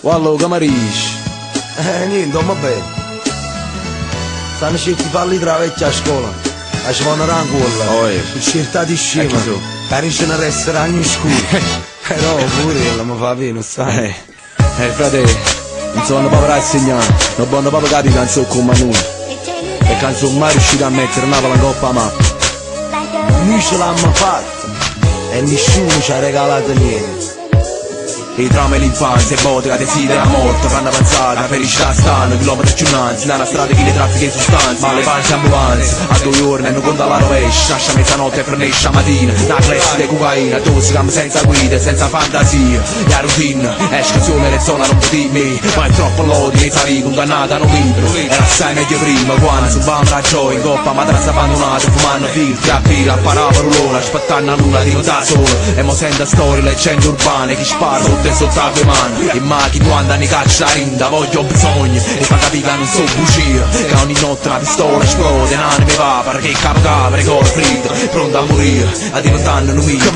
Wallo, che marisci? Niente, ma bene. Stanno certi palli tra la vecchia scuola. La ci vanno rangolla. Scelta di scema. Carisce una restaurante scuro. Però pure mi fa bene, sai. Frate, non sono proprio rassegnato. Non voglio proprio capire canzone come noi. E canzone mai riuscito a mettere una palla in coppa a mappa. Noi ce l'abbiamo fatta. E nessuno ci ha regalato niente. I traumi e l'infanzia, e bottega, desidera morte, fanno avanzata, felicità stanno, chilometri più innanzi, nella strada chi le traffica in sostanza, ma le pance ambulanze, a 2 giorni non conta la rovescia, nasce a mezzanotte e frenesce a mattina, una classe di cocaina, tossica senza guida, senza fantasia, la routine, esce solo le zone non potremmo, ma è troppo l'odio, nei sali condannata non libro, era assai meglio prima, quando subavamo la gioia, in coppa madrasa abbandonata, fumando filtri, a fila, a parabolona, aspettando a nulla di non da solo, e mo sente storie, leggende urbane, chi spara, sotto a due mani, in macchina quando ne caccia rinda, voglio bisogno e fa capire che non so bugie, che ogni notte la pistola esplode, l'anima mi va perché il capo capre, cuore fritto, pronto a morire, a diventare un mito.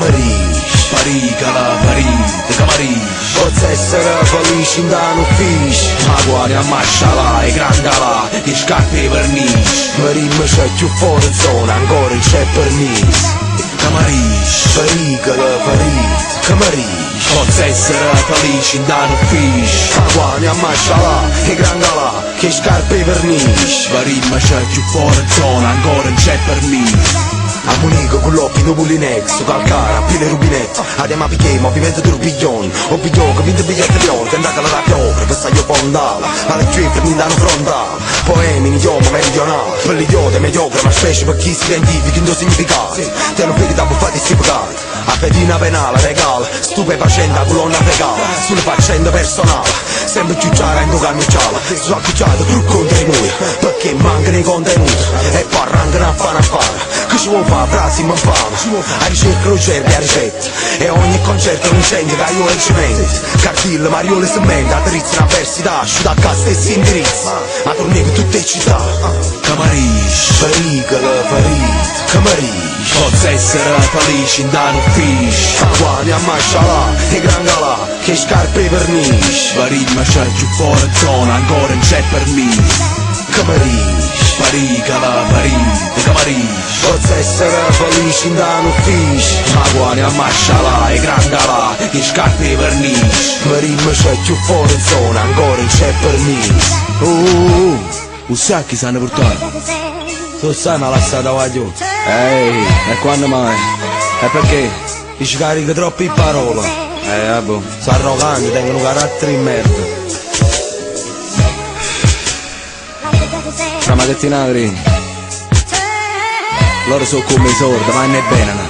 Parica la ferita, camarisci. Forza essere felici in da un ufficio. Ma guarda a masciala e grandala, che scarpe per vernici. Marimma c'è più fuori zona, ancora non c'è permesso. Camarisci. Parica la ferita, camarisci. Forza essere felici in da un ufficio. Ma guarda a masciala e grandala, che scarpe vernici. Marimma c'è più fuori zona, ancora non c'è permesso. A Munico con l'occhio nubuli nexo, calcara, pile rubinetto. Andiamo a picchiare, movimento di rubiglioni. Ho pigliato che vinto il biglietto viola, che andata alla piovra, per io fondala. Alle cifre mi danno frontale. Poemi in idioma meridionale. Per l'idiota mediocre, ma specie per chi si identifica in due significati. Te lo figli da buffati stipicati. A pedina penale, regala, stupefacente a colonna fecale. Sulle faccende personali, sempre più giara in cannucciala. Su accucciato contro i muri, perché mancano i contenuti. E poi arrancano a fare. Che ci vuoi fare, frasi mi fanno. A ricerca lo cerchi, a ricetta. E ogni concerto un incendio, caio e cemento. Cartillo, mariole e semmente, attrizzano avversità, asciuta a casa stessi indirizzi. A tornare con tutte le città. Camarisci. Farica la ferita, camarisci. Forza essere felici in da un ufficio. Guani a masciala e grandala, che scarpe vernici. Marimma c'è più fuori zona, ancora non c'è permesso. Camarisci. Parica la ferita, camarisci. Forza essere felici in da un ufficio. Ma guani a masciala e grandala, che scarpe vernici. Marimma c'è più fuori zona, ancora non c'è permesso. Un sacchi sanno portare. Tu sai ma la strada va giù. Ehi, e quando mai? E perché? Ti ci carica troppo in parola. Vabbè. Sono arroganti, tengono carattere in merda. Fra macchettinari. Loro sono come i sordi, ma non è bene, no?